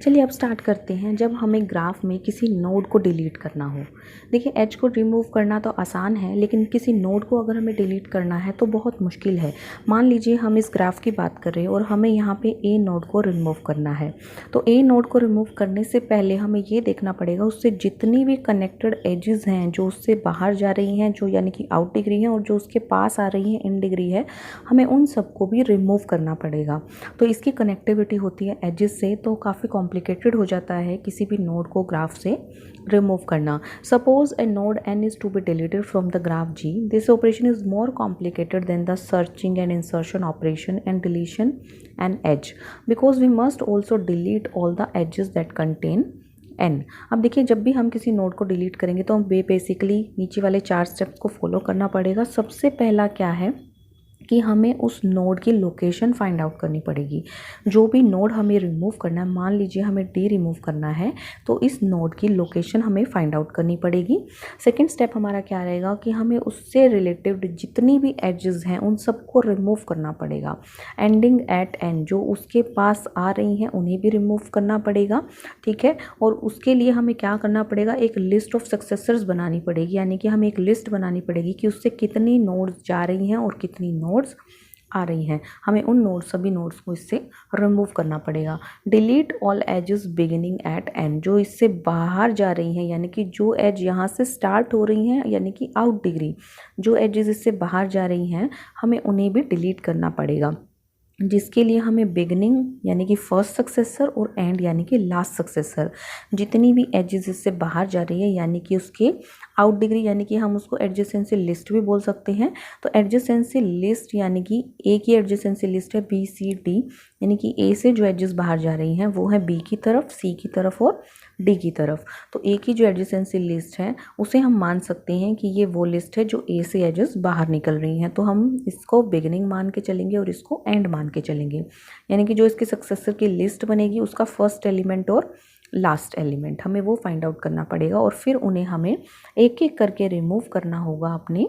चलिए अब स्टार्ट करते हैं। जब हमें ग्राफ में किसी नोड को डिलीट करना हो, देखिए एज को रिमूव करना तो आसान है, लेकिन किसी नोड को अगर हमें डिलीट करना है तो बहुत मुश्किल है। मान लीजिए हम इस ग्राफ की बात कर रहे हैं और हमें यहाँ पे ए नोड को रिमूव करना है। तो ए नोड को रिमूव करने से पहले हमें ये देखना पड़ेगा उससे जितनी भी कनेक्टेड एजेस हैं जो उससे बाहर जा रही हैं, जो यानी कि आउट डिग्री हैं, और जो उसके पास आ रही हैं इन डिग्री है, हमें उन सबको भी रिमूव करना पड़ेगा। तो इसकी कनेक्टिविटी होती है एजेस से, तो काफ़ी कॉम्प्लिकेटेड हो जाता है किसी भी नोड को ग्राफ से रिमूव करना। Suppose A node n is to be deleted from the graph G. This operation is more complicated than the searching and insertion operation and deletion an edge, because we must also delete all the edges that contain n. अब देखिए जब भी हम किसी node को delete करेंगे तो हम बेसिकली नीचे वाले 4 स्टेप्स को फॉलो करना पड़ेगा। सबसे पहला क्या है कि हमें उस नोड की लोकेशन फाइंड आउट करनी पड़ेगी। जो भी नोड हमें रिमूव करना है, मान लीजिए हमें डी रिमूव करना है, तो इस नोड की लोकेशन हमें फाइंड आउट करनी पड़ेगी। सेकंड स्टेप हमारा क्या रहेगा कि हमें उससे रिलेटेड जितनी भी एजेस हैं उन सबको रिमूव करना पड़ेगा। एंडिंग एट एन, जो उसके पास आ रही हैं उन्हें भी रिमूव करना पड़ेगा, ठीक है। और उसके लिए हमें क्या करना पड़ेगा, एक लिस्ट ऑफ सक्सेसर्स बनानी पड़ेगी, यानी कि हमें एक लिस्ट बनानी पड़ेगी कि उससे कितनी नोड्स जा रही हैं और कितनी नोड्स आ रही हैं। हमें उन सभी नोड्स को इससे रिमूव करना पड़ेगा। Delete all edges beginning at N, जो इससे बाहर जा रही हैं, यानी कि जो एज यहाँ से स्टार्ट हो रही हैं, यानी कि आउट डिग्री, जो एजेस इससे बाहर जा रही हैं हमें उन्हें भी डिलीट करना पड़ेगा, जिसके लिए हमें बिगनिंग यानी कि फर्स्ट सक्सेसर और एंड यानी कि लास्ट सक्सेसर, जितनी भी एजेस इससे बाहर जा रही है यानी कि उसके आउट डिग्री, यानी कि हम उसको एडजेसेंसी लिस्ट भी बोल सकते हैं। तो एडजेसेंसी लिस्ट यानी कि ए की एडजेसेंसी लिस्ट है बी सी डी, यानी कि ए से जो एजेस बाहर जा रही हैं वो है बी की तरफ, सी की तरफ और डी की तरफ। तो ए की जो एडजेसेंसी लिस्ट है उसे हम मान सकते हैं कि ये वो लिस्ट है जो ए से एजेस बाहर निकल रही हैं। तो हम इसको बिगिनिंग मान के चलेंगे और इसको एंड मान के चलेंगे, यानी कि जो इसके सक्सेसर की लिस्ट बनेगी उसका फर्स्ट एलिमेंट और लास्ट एलिमेंट हमें वो फाइंड आउट करना पड़ेगा, और फिर उन्हें हमें एक एक करके रिमूव करना होगा अपनी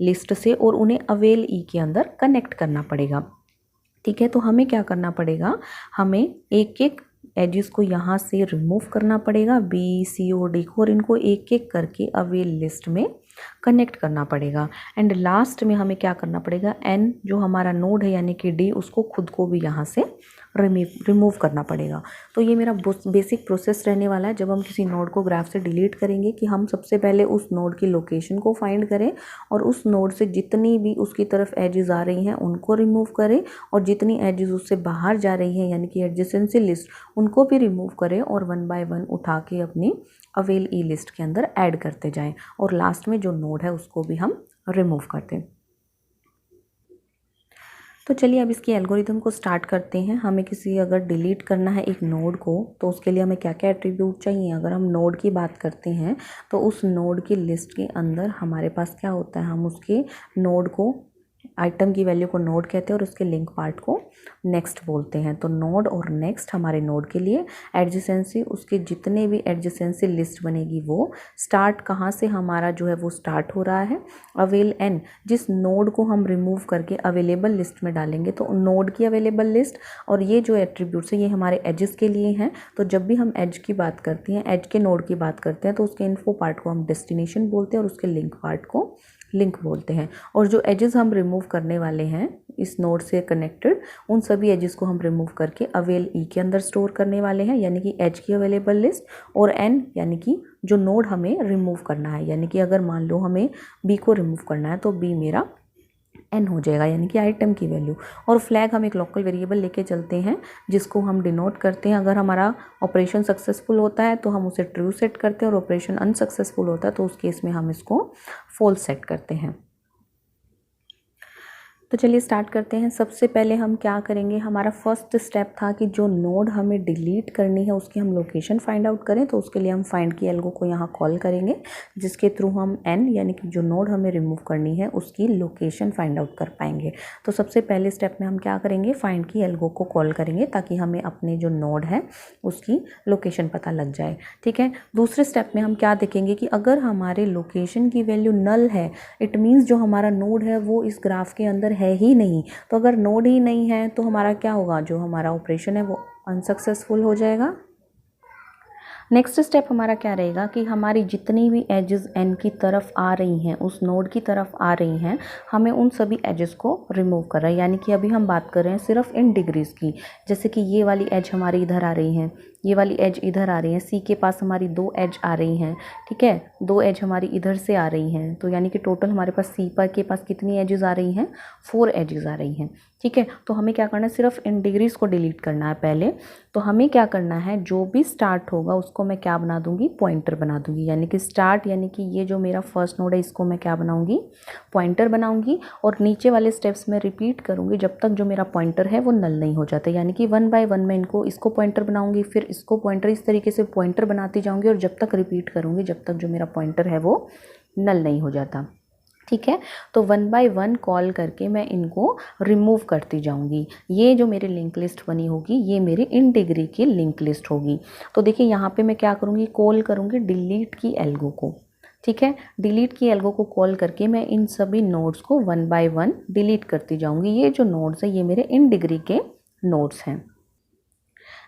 लिस्ट से और उन्हें अवेल ई के अंदर कनेक्ट करना पड़ेगा, ठीक है। तो हमें क्या करना पड़ेगा, हमें एक एक एजेस को यहाँ से रिमूव करना पड़ेगा, बी सी और डी को, और इनको एक एक करके अवेल लिस्ट में कनेक्ट करना पड़ेगा। एंड लास्ट में हमें क्या करना पड़ेगा, एन जो हमारा नोड है यानी कि डी, उसको खुद को भी यहाँ से रिमूव करना पड़ेगा। तो ये मेरा बेसिक प्रोसेस रहने वाला है जब हम किसी नोड को ग्राफ से डिलीट करेंगे, कि हम सबसे पहले उस नोड की लोकेशन को फाइंड करें और उस नोड से जितनी भी उसकी तरफ एजेस आ रही हैं उनको रिमूव करें, और जितनी एजेस उससे बाहर जा रही हैं यानी कि एडजेसेंसी लिस्ट, उनको भी रिमूव करें और 1 बाय 1 उठा के अपनी अवेल ई लिस्ट के अंदर ऐड करते जाएं, और लास्ट में जो नोड है उसको भी हम रिमूव कर दें। तो चलिए अब इसकी एल्गोरिथम को स्टार्ट करते हैं। हमें किसी अगर डिलीट करना है एक नोड को, तो उसके लिए हमें क्या क्या एट्रीब्यूट चाहिए। अगर हम नोड की बात करते हैं तो उस नोड की लिस्ट के अंदर हमारे पास क्या होता है, हम उसके नोड को, आइटम की वैल्यू को नोड कहते हैं और उसके लिंक पार्ट को नेक्स्ट बोलते हैं। तो नोड और नेक्स्ट हमारे नोड के लिए, एडजेसेंसी उसके जितने भी एडजेसेंसी लिस्ट बनेगी वो, स्टार्ट कहाँ से हमारा जो है वो स्टार्ट हो रहा है, अवेल एन जिस नोड को हम रिमूव करके अवेलेबल लिस्ट में डालेंगे तो नोड की अवेलेबल लिस्ट, और ये जो एट्रीब्यूट्स है ये हमारे एजेस के लिए हैं। तो जब भी हम एज की बात करते हैं, एज के नोड की बात करते हैं, तो उसके इन्फो पार्ट को हम डेस्टिनेशन बोलते हैं और उसके लिंक पार्ट को लिंक बोलते हैं। और जो एजेस हम रिमूव करने वाले हैं इस नोड से कनेक्टेड, उन सभी एजेस को हम रिमूव करके अवेल ई के अंदर स्टोर करने वाले हैं, यानी कि एज की अवेलेबल लिस्ट, और एन यानी कि जो नोड हमें रिमूव करना है, यानी कि अगर मान लो हमें बी को रिमूव करना है तो बी मेरा एन हो जाएगा, यानी कि आइटम की वैल्यू। और फ्लैग हम एक लोकल वेरिएबल लेके चलते हैं जिसको हम डिनोट करते हैं। अगर हमारा ऑपरेशन सक्सेसफुल होता है तो हम उसे ट्रू सेट करते हैं, और ऑपरेशन अनसक्सेसफुल होता है तो उस केस में हम इसको फॉल्स सेट करते हैं। तो चलिए स्टार्ट करते हैं। सबसे पहले हम क्या करेंगे, हमारा फर्स्ट स्टेप था कि जो नोड हमें डिलीट करनी है उसकी हम लोकेशन फाइंड आउट करें। तो उसके लिए हम फाइंड की एल्गो को यहाँ कॉल करेंगे, जिसके थ्रू हम एन यानी कि जो नोड हमें रिमूव करनी है उसकी लोकेशन फाइंड आउट कर पाएंगे। तो सबसे पहले स्टेप में हम क्या करेंगे, फाइंड की एल्गो को कॉल करेंगे ताकि हमें अपने जो नोड है उसकी लोकेशन पता लग जाए, ठीक है। दूसरे स्टेप में हम क्या देखेंगे कि अगर हमारे लोकेशन की वैल्यू नल है, इट मीन्स जो हमारा नोड है वो इस ग्राफ के अंदर है ही नहीं। तो अगर नोड ही नहीं है तो हमारा क्या होगा, जो हमारा ऑपरेशन है वो अनसक्सेसफुल हो जाएगा, नेक्स्ट स्टेप हमारा क्या रहेगा कि हमारी जितनी भी एजेस एन की तरफ आ रही हैं, उस नोड की तरफ आ रही हैं, हमें उन सभी एजेस को रिमूव कर रहा है। यानी कि अभी हम बात कर रहे हैं सिर्फ इन डिग्रीज की। जैसे कि ये वाली एज हमारी इधर आ रही हैं, ये वाली एज इधर आ रही है, सी के पास हमारी 2 एज आ रही हैं, ठीक है, 2 एज हमारी इधर से आ रही हैं। तो यानी कि टोटल हमारे पास सी पर के पास कितनी एजेस आ रही हैं, 4 एजेस आ रही हैं, ठीक है। तो हमें क्या करना है, सिर्फ इन डिग्रीज को डिलीट करना है पहले। तो हमें क्या करना है, जो भी स्टार्ट होगा उसको मैं क्या बना दूंगी, पॉइंटर बना दूंगी। यानी कि स्टार्ट यानी कि ये जो मेरा फर्स्ट नोड है इसको मैं क्या बनाऊंगी, पॉइंटर बनाऊंगी। और नीचे वाले स्टेप्स में रिपीट करूंगी जब तक जो मेरा पॉइंटर है वो नल नहीं हो जाता। यानी कि 1 बाय 1 मैं इसको पॉइंटर बनाऊंगी, फिर इसको पॉइंटर, इस तरीके से पॉइंटर बनाती जाऊंगी और जब तक रिपीट करूंगी जब तक जो मेरा पॉइंटर है वो नल नहीं हो जाता, ठीक है। तो 1 बाय 1 कॉल करके मैं इनको रिमूव करती जाऊंगी। ये जो मेरी लिंक लिस्ट बनी होगी ये मेरी इन डिग्री की लिंक लिस्ट होगी। तो देखिए यहाँ पे मैं क्या करूँगी, कॉल करूँगी डिलीट की एल्गो को, ठीक है। डिलीट की एल्गो को कॉल करके मैं इन सभी नोड्स को 1 बाय 1 डिलीट करती जाऊंगी। ये जो नोड्स है ये मेरे इन डिग्री के नोड्स हैं।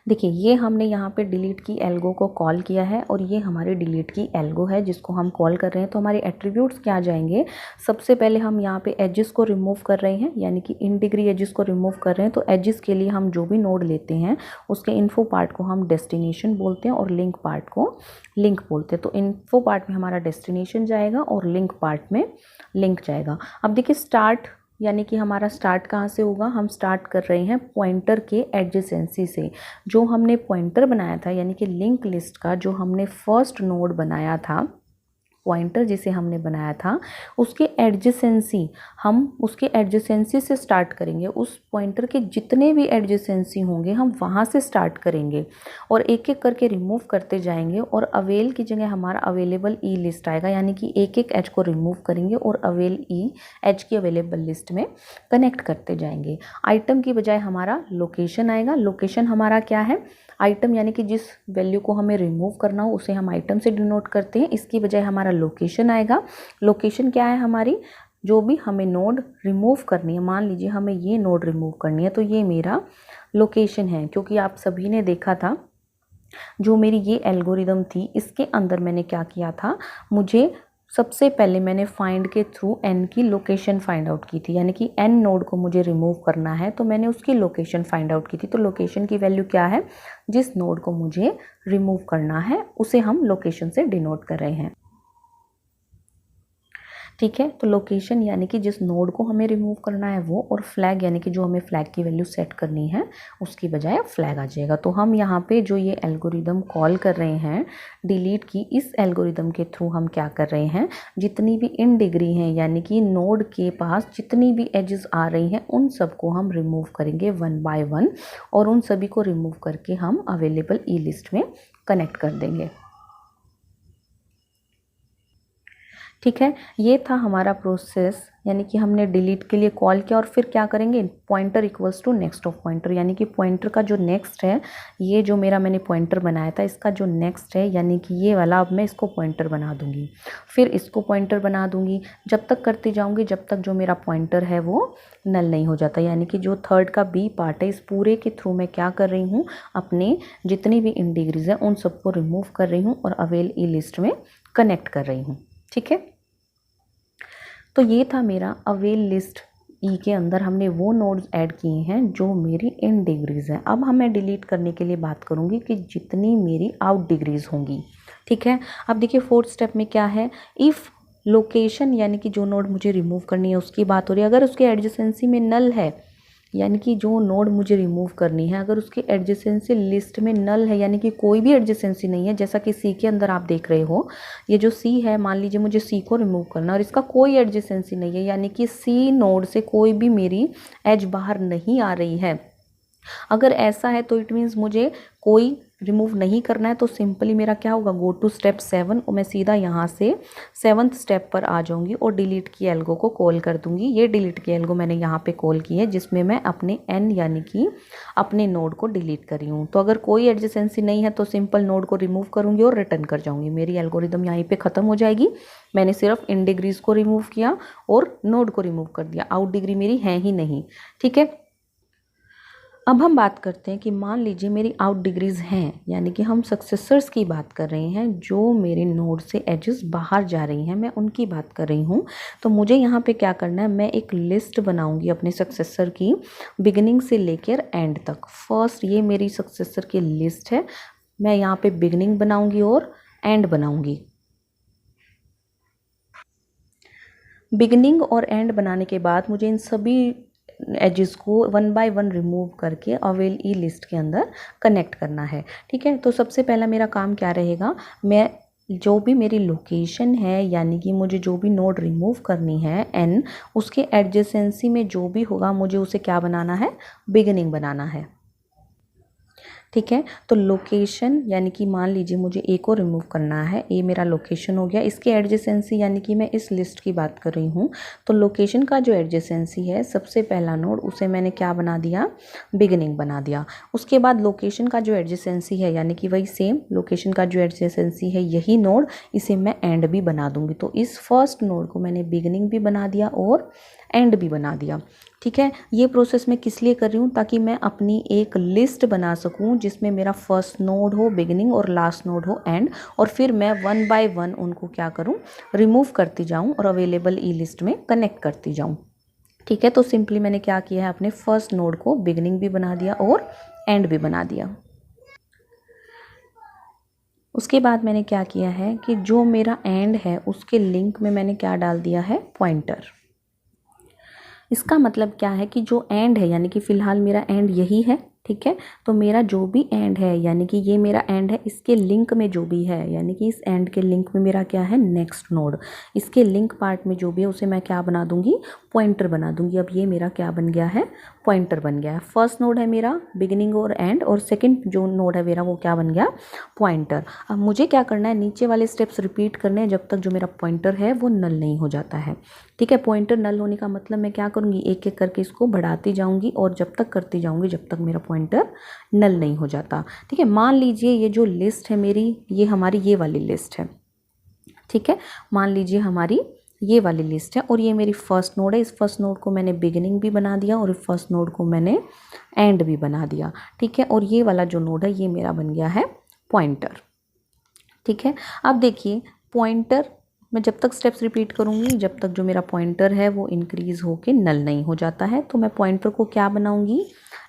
देखिए ये हमने यहाँ पे डिलीट की एल्गो को कॉल किया है और ये हमारी डिलीट की एल्गो है जिसको हम कॉल कर रहे हैं। तो हमारे एट्रीब्यूट्स क्या आ जाएंगे, सबसे पहले हम यहाँ पे एजेस को रिमूव कर रहे हैं, यानी कि इन डिग्री एजेस को रिमूव कर रहे हैं। तो एजेस के लिए हम जो भी नोड लेते हैं उसके इन्फो पार्ट को हम डेस्टिनेशन बोलते हैं और लिंक पार्ट को लिंक बोलते हैं। तो इन्फो पार्ट में हमारा डेस्टिनेशन जाएगा और लिंक पार्ट में लिंक जाएगा। अब देखिए स्टार्ट यानी कि हमारा स्टार्ट कहाँ से होगा, हम स्टार्ट कर रहे हैं पॉइंटर के एडजेसेंसी से। जो हमने पॉइंटर बनाया था यानी कि लिंक लिस्ट का जो हमने फर्स्ट नोड बनाया था, पॉइंटर जिसे हमने बनाया था उसके एडजेसेंसी, हम उसके एडजेसेंसी से स्टार्ट करेंगे। उस पॉइंटर के जितने भी एडजेसेंसी होंगे हम वहाँ से स्टार्ट करेंगे और एक एक करके रिमूव करते जाएंगे और अवेल की जगह हमारा अवेलेबल ई लिस्ट आएगा। यानी कि एक एक एज को रिमूव करेंगे और अवेल ई एज की अवेलेबल लिस्ट में कनेक्ट करते जाएंगे। आइटम की बजाय हमारा लोकेशन आएगा। लोकेशन हमारा क्या है, आइटम यानी कि जिस वैल्यू को हमें रिमूव करना हो उसे हम आइटम से डिनोट करते हैं, इसकी बजाय हमारा लोकेशन आएगा। लोकेशन क्या है, हमारी जो भी हमें नोड रिमूव करनी है, मान लीजिए हमें ये नोड रिमूव करनी है तो ये मेरा लोकेशन है। क्योंकि आप सभी ने देखा था जो मेरी ये एल्गोरिदम थी इसके अंदर मैंने क्या किया था, मुझे सबसे पहले मैंने फाइंड के थ्रू एन की लोकेशन फाइंड आउट की थी। यानी कि एन नोड को मुझे रिमूव करना है तो मैंने उसकी लोकेशन फाइंड आउट की थी। तो लोकेशन की वैल्यू क्या है, जिस नोड को मुझे रिमूव करना है उसे हम लोकेशन से डिनोट कर रहे हैं, ठीक है। तो लोकेशन यानी कि जिस नोड को हमें रिमूव करना है वो, और फ्लैग यानी कि जो हमें फ्लैग की वैल्यू सेट करनी है उसकी बजाय फ्लैग आ जाएगा। तो हम यहाँ पे जो ये एल्गोरिदम कॉल कर रहे हैं डिलीट की, इस एल्गोरिदम के थ्रू हम क्या कर रहे हैं, जितनी भी इन डिग्री हैं यानी कि नोड के पास जितनी भी एजेस आ रही हैं उन सबको हम रिमूव करेंगे 1 बाय 1 और उन सभी को रिमूव करके हम अवेलेबल ई लिस्ट में कनेक्ट कर देंगे, ठीक है। ये था हमारा प्रोसेस, यानी कि हमने डिलीट के लिए कॉल किया और फिर क्या करेंगे, pointer equals to next of pointer, यानी कि पॉइंटर का जो नेक्स्ट है, ये जो मैंने पॉइंटर बनाया था इसका जो नेक्स्ट है यानी कि ये वाला, अब मैं इसको पॉइंटर बना दूंगी, फिर इसको पॉइंटर बना दूंगी, जब तक करती जाऊंगी जब तक जो मेरा पॉइंटर है वो नल नहीं हो जाता। यानी कि जो थर्ड का बी पार्ट है इस पूरे के थ्रू मैं क्या कर रही हूँ, अपने जितनी भी इन डिग्रीज हैं उन सबको रिमूव कर रही हूँ और अवेल ई लिस्ट में कनेक्ट कर रही हूँ, ठीक है। तो ये था मेरा अवेल लिस्ट ई के अंदर हमने वो नोड्स ऐड किए हैं जो मेरी इन डिग्रीज हैं। अब मैं डिलीट करने के लिए बात करूँगी कि जितनी मेरी आउट डिग्रीज होंगी, ठीक है। अब देखिए फोर्थ स्टेप में क्या है, इफ़ लोकेशन यानी कि जो नोड मुझे रिमूव करनी है उसकी बात हो रही है, अगर उसके एडजेसेंसी में नल है यानी कि जो नोड मुझे रिमूव करनी है अगर उसकी एडजेसेंसी लिस्ट में नल है यानी कि कोई भी एडजेसेंसी नहीं है, जैसा कि सी के अंदर आप देख रहे हो, ये जो सी है, मान लीजिए मुझे सी को रिमूव करना और इसका कोई एडजेसेंसी नहीं है यानी कि सी नोड से कोई भी मेरी एज बाहर नहीं आ रही है। अगर ऐसा है तो इट मीन्स मुझे कोई रिमूव नहीं करना है। तो सिंपली मेरा क्या होगा, गो टू स्टेप 7 और मैं सीधा यहाँ से 7th स्टेप पर आ जाऊँगी और डिलीट की एल्गो को कॉल कर दूँगी। ये डिलीट की एल्गो मैंने यहाँ पे कॉल की है जिसमें मैं अपने एन यानी कि अपने नोड को डिलीट कर रही हूँ। तो अगर कोई एडजेसेंसी नहीं है तो सिंपल नोड को रिमूव करूँगी और रिटर्न कर जाऊँगी, मेरी एल्गोरिदम यहीं पर ख़त्म हो जाएगी। मैंने सिर्फ इन डिग्रीज को रिमूव किया और नोड को रिमूव कर दिया, आउट डिग्री मेरी है ही नहीं, ठीक है। अब हम बात करते हैं कि मान लीजिए मेरी आउट डिग्रीज़ हैं, यानी कि हम सक्सेसर्स की बात कर रहे हैं, जो मेरे नोड से एजेस बाहर जा रही हैं, मैं उनकी बात कर रही हूँ। तो मुझे यहाँ पे क्या करना है, मैं एक लिस्ट बनाऊँगी अपने सक्सेसर की बिगिनिंग से लेकर एंड तक। फर्स्ट ये मेरी सक्सेसर की लिस्ट है, मैं यहाँ पे बिगिनिंग बनाऊँगी और एंड बनाऊँगी। बिगिनिंग और एंड बनाने के बाद मुझे इन सभी एजेस को वन बाय वन रिमूव करके अवेल ई लिस्ट के अंदर कनेक्ट करना है। ठीक है, तो सबसे पहला मेरा काम क्या रहेगा, मैं जो भी मेरी लोकेशन है, यानी कि मुझे जो भी नोड रिमूव करनी है एन, उसके एडजेसेंसी में जो भी होगा मुझे उसे क्या बनाना है, बिगिनिंग बनाना है। ठीक है, तो लोकेशन यानी कि मान लीजिए मुझे ए को रिमूव करना है, ए मेरा लोकेशन हो गया। इसके एडजेसेंसी यानी कि मैं इस लिस्ट की बात कर रही हूँ, तो लोकेशन का जो एडजेसेंसी है, सबसे पहला नोड, उसे मैंने क्या बना दिया, बिगिनिंग बना दिया। उसके बाद लोकेशन का जो एडजेसेंसी है, यानी कि वही सेम लोकेशन का जो एडजेसेंसी है यही नोड, इसे मैं एंड भी बना दूंगी। तो इस फर्स्ट नोड को मैंने बिगिनिंग भी बना दिया और एंड भी बना दिया। ठीक है, ये प्रोसेस मैं किस लिए कर रही हूँ, ताकि मैं अपनी एक लिस्ट बना सकूँ जिसमें मेरा फर्स्ट नोड हो बिगिनिंग और लास्ट नोड हो एंड, और फिर मैं वन बाय वन उनको क्या करूँ, रिमूव करती जाऊँ और अवेलेबल ई लिस्ट में कनेक्ट करती जाऊँ। ठीक है, तो सिंपली मैंने क्या किया है, अपने फर्स्ट नोड को बिगिनिंग भी बना दिया और एंड भी बना दिया। उसके बाद मैंने क्या किया है कि जो मेरा एंड है उसके लिंक में मैंने क्या डाल दिया है, पॉइंटर। इसका मतलब क्या है कि जो एंड है, यानी कि फ़िलहाल मेरा एंड यही है। ठीक है, तो मेरा जो भी एंड है, यानी कि ये मेरा एंड है, इसके लिंक में जो भी है, यानी कि इस एंड के लिंक में मेरा क्या है, नेक्स्ट नोड, इसके लिंक पार्ट में जो भी है उसे मैं क्या बना दूंगी, पॉइंटर बना दूंगी। अब ये मेरा क्या बन गया है, पॉइंटर बन गया है। फर्स्ट नोड है मेरा बिगिनिंग और एंड, और सेकेंड जो नोड है मेरा वो क्या बन गया, पॉइंटर। अब मुझे क्या करना है, नीचे वाले स्टेप्स रिपीट करने हैं जब तक जो मेरा पॉइंटर है वो नल नहीं हो जाता है। ठीक है, पॉइंटर नल होने का मतलब मैं क्या करूँगी, एक एक करके इसको बढ़ाती जाऊँगी और जब तक करती जाऊँगी जब तक मेरा पॉइंटर नल नहीं हो जाता। ठीक है, मान लीजिए ये जो लिस्ट है मेरी, ये हमारी ये वाली लिस्ट है। ठीक है, मान लीजिए हमारी ये वाली लिस्ट है और ये मेरी फर्स्ट नोड है। इस फर्स्ट नोड को मैंने बिगिनिंग भी बना दिया और इस फर्स्ट नोड को मैंने एंड भी बना दिया। ठीक है, और ये वाला जो नोड है ये मेरा बन गया है पॉइंटर। ठीक है, अब देखिए पॉइंटर मैं जब तक स्टेप्स रिपीट करूँगी जब तक जो मेरा पॉइंटर है वो इंक्रीज़ होके नल नहीं हो जाता है, तो मैं पॉइंटर को क्या बनाऊँगी,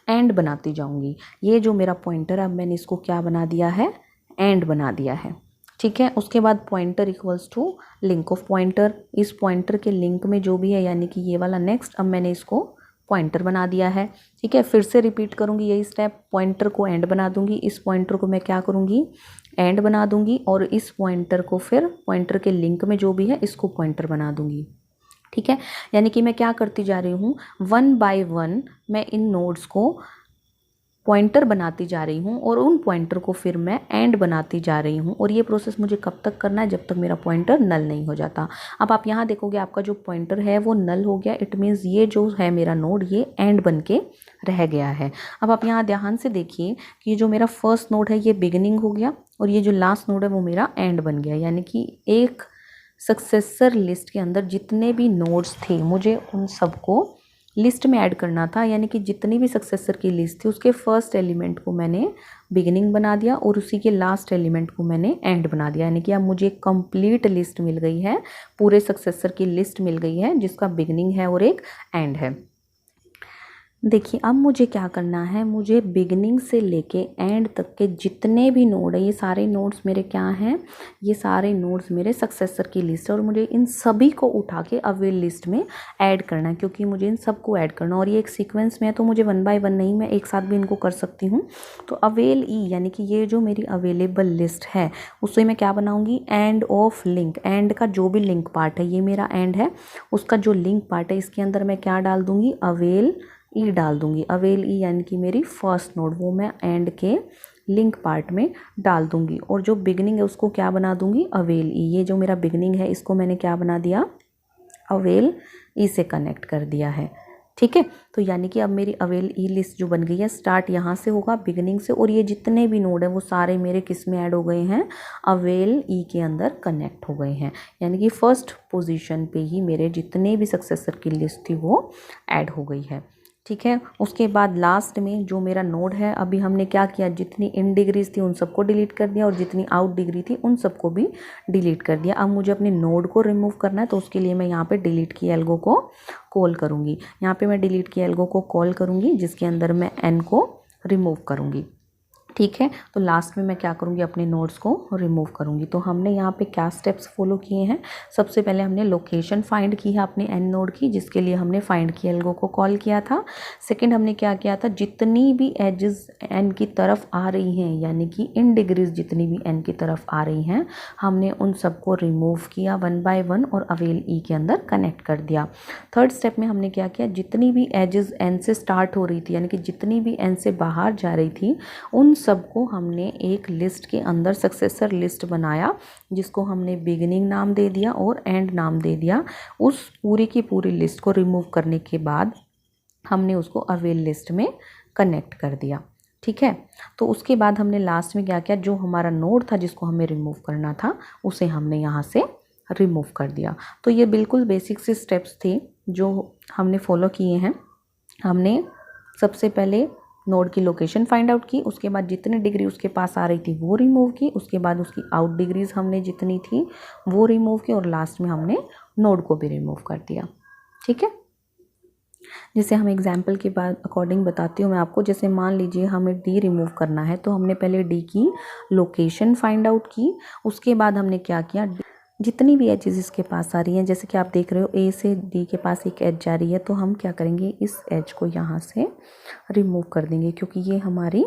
एंड बनाती जाऊँगी। ये जो मेरा पॉइंटर अब मैंने इसको क्या बना दिया है, एंड बना दिया है। ठीक है, उसके बाद pointer equals to link of pointer, इस पॉइंटर के लिंक में जो भी है, यानी कि ये वाला नेक्स्ट, अब मैंने इसको पॉइंटर बना दिया है। ठीक है, फिर से रिपीट करूँगी यही स्टेप, पॉइंटर को एंड बना दूँगी, इस पॉइंटर को मैं क्या करूँगी, एंड बना दूँगी, और इस पॉइंटर को फिर पॉइंटर के लिंक में जो भी है इसको पॉइंटर बना दूँगी। ठीक है, यानी कि मैं क्या करती जा रही हूँ, वन बाय वन मैं इन नोड्स को पॉइंटर बनाती जा रही हूँ और उन पॉइंटर को फिर मैं एंड बनाती जा रही हूँ। और ये प्रोसेस मुझे कब तक करना है, जब तक मेरा पॉइंटर नल नहीं हो जाता। अब आप यहाँ देखोगे आपका जो पॉइंटर है वो नल हो गया, इट मीन्स ये जो है मेरा नोड ये एंड बन के रह गया है। अब आप यहाँ ध्यान से देखिए कि ये जो मेरा फर्स्ट नोड है ये बिगिनिंग हो गया और ये जो लास्ट नोड है वो मेरा एंड बन गया। यानी कि एक सक्सेसर लिस्ट के अंदर जितने भी नोड्स थे मुझे उन सबको लिस्ट में ऐड करना था, यानी कि जितनी भी सक्सेसर की लिस्ट थी उसके फर्स्ट एलिमेंट को मैंने बिगिनिंग बना दिया और उसी के लास्ट एलिमेंट को मैंने एंड बना दिया। यानी कि अब मुझे एक कंप्लीट लिस्ट मिल गई है, पूरे सक्सेसर की लिस्ट मिल गई है जिसका बिगिनिंग है और एक एंड है। देखिए अब मुझे क्या करना है, मुझे बिगिनिंग से लेके एंड तक के जितने भी नोड है, ये सारे नोड्स मेरे क्या हैं, ये सारे नोड्स मेरे सक्सेसर की लिस्ट है और मुझे इन सभी को उठा के अवेल लिस्ट में ऐड करना है, क्योंकि मुझे इन सबको ऐड करना और ये एक सीक्वेंस में है तो मुझे वन बाय वन नहीं, मैं एक साथ भी इनको कर सकती हूँ। तो अवेल ई यानी कि ये जो मेरी अवेलेबल लिस्ट है उससे मैं क्या बनाऊँगी, एंड ऑफ लिंक, एंड का जो भी लिंक पार्ट है, ये मेरा एंड है, उसका जो लिंक पार्ट है इसके अंदर मैं क्या डाल दूँगी, अवेल ई डाल दूंगी। अवेल ई यानी कि मेरी फर्स्ट नोड वो मैं एंड के लिंक पार्ट में डाल दूंगी और जो बिगिनिंग है उसको क्या बना दूंगी, अवेल ई। ये जो मेरा बिगिनिंग है इसको मैंने क्या बना दिया, अवेल ई से कनेक्ट कर दिया है। ठीक है, तो यानी कि अब मेरी अवेल ई लिस्ट जो बन गई है, स्टार्ट यहाँ से होगा बिगिनिंग से, और ये जितने भी नोड हैं वो सारे मेरे किस में ऐड हो गए हैं, अवेल ई के अंदर कनेक्ट हो गए हैं। यानी कि फर्स्ट पोजीशन पे ही मेरे जितने भी सक्सेसर की लिस्ट थी वो ऐड हो गई है। ठीक है। उसके बाद लास्ट में जो मेरा नोड है, अभी हमने क्या किया, जितनी इन डिग्रीज थी उन सबको डिलीट कर दिया और जितनी आउट डिग्री थी उन सबको भी डिलीट कर दिया। अब मुझे अपने नोड को रिमूव करना है, तो उसके लिए मैं यहाँ पे डिलीट की एल्गो को कॉल करूँगी। यहाँ पे मैं डिलीट की एल्गो को कॉल करूँगी, जिसके अंदर मैं एन को रिमूव करूँगी। ठीक है। तो लास्ट में मैं क्या करूँगी, अपने नोड्स को रिमूव करूँगी। तो हमने यहाँ पे क्या स्टेप्स फॉलो किए हैं। सबसे पहले हमने लोकेशन फाइंड की है अपने एन नोड की, जिसके लिए हमने फाइंड की एल्गो को कॉल किया था। सेकंड हमने क्या किया था, जितनी भी एजेस एन की तरफ आ रही हैं, यानी कि इन डिग्रीज जितनी भी एन की तरफ आ रही हैं, हमने उन सबको रिमूव किया 1 बाय 1 और अवेल ई के अंदर कनेक्ट कर दिया। थर्ड स्टेप में हमने क्या किया, जितनी भी एजेस एन से स्टार्ट हो रही थी, यानी कि जितनी भी एन से बाहर जा रही थी, उन सबको हमने एक लिस्ट के अंदर सक्सेसर लिस्ट बनाया, जिसको हमने बिगिनिंग नाम दे दिया और एंड नाम दे दिया। उस पूरी की पूरी लिस्ट को रिमूव करने के बाद हमने उसको अवेल लिस्ट में कनेक्ट कर दिया। ठीक है। तो उसके बाद हमने लास्ट में क्या किया, जो हमारा नोड था जिसको हमें रिमूव करना था, उसे हमने यहाँ से रिमूव कर दिया। तो ये बिल्कुल बेसिक से स्टेप्स थे जो हमने फॉलो किए हैं। हमने सबसे पहले नोड की लोकेशन फाइंड आउट की, उसके बाद जितनी डिग्री उसके पास आ रही थी वो रिमूव की, उसके बाद उसकी आउट डिग्रीज हमने जितनी थी वो रिमूव की, और लास्ट में हमने नोड को भी रिमूव कर दिया। ठीक है। जैसे हम एग्जाम्पल के बाद अकॉर्डिंग बताती हूँ मैं आपको। जैसे मान लीजिए हमें डी रिमूव करना है, तो हमने पहले डी की लोकेशन फाइंड आउट की। उसके बाद हमने क्या किया, जितनी भी एजेस इसके पास आ रही हैं, जैसे कि आप देख रहे हो ए से डी के पास एक एज जा रही है, तो हम क्या करेंगे, इस एज को यहाँ से रिमूव कर देंगे, क्योंकि ये हमारी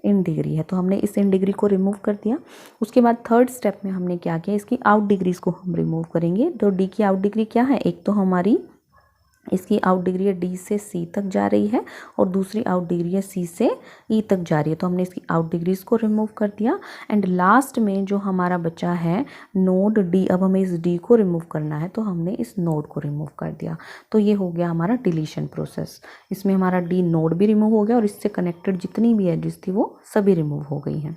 इन डिग्री है। तो हमने इस इन डिग्री को रिमूव कर दिया। उसके बाद थर्ड स्टेप में हमने क्या किया, इसकी आउट डिग्रीज को हम रिमूव करेंगे। तो डी की आउट डिग्री क्या है, एक तो हमारी इसकी आउट डिग्री है डी से सी तक जा रही है, और दूसरी आउट डिग्री है सी से ई तक जा रही है। तो हमने इसकी आउट डिग्रीज को रिमूव कर दिया। एंड लास्ट में जो हमारा बचा है नोड डी, अब हमें इस डी को रिमूव करना है, तो हमने इस नोड को रिमूव कर दिया। तो ये हो गया हमारा डिलीशन प्रोसेस। इसमें हमारा डी नोड भी रिमूव हो गया और इससे कनेक्टेड जितनी भी एजेस थी वो सभी रिमूव हो गई हैं।